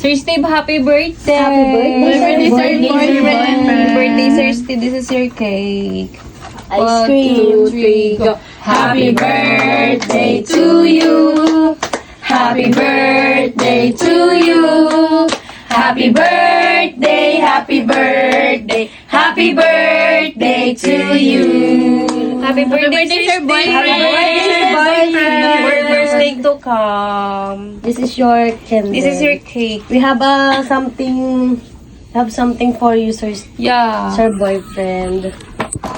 Sir Steve, happy birthday! Happy birthday, Sir Boyfriend. Happy birthday, Sir Steve. This is your cake. Ice cream. 1, 2, 3, go. Happy birthday to you. Happy birthday to you. Happy birthday, happy birthday, happy birthday to you. Happy birthday, Sir Boyfriend! Happy birthday, Sir Boyfriend. More birthday to come. This is your candle. This is your cake. We have something for you, Yeah. Sir Boyfriend.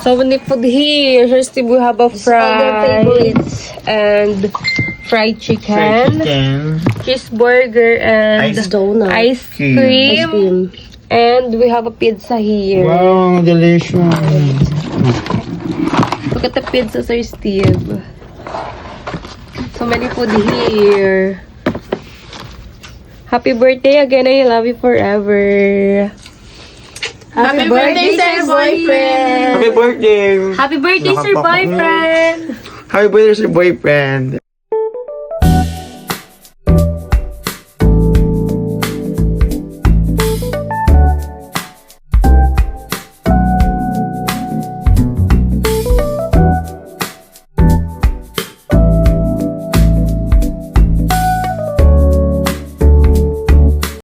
So many food here. Sir Steve, we have a All their fries favorites. and fried chicken, cheeseburger, and Donut. ice Cream. cream. Ice cream. And we have a pizza here. Wow, delicious. Look at the pizza, Sir Steve. So many food here. Happy birthday again. I love you forever. Happy birthday, Sir Boyfriend. Happy birthday. Happy birthday, Sir Nakapako- Boyfriend. Happy birthday, Sir Boyfriend.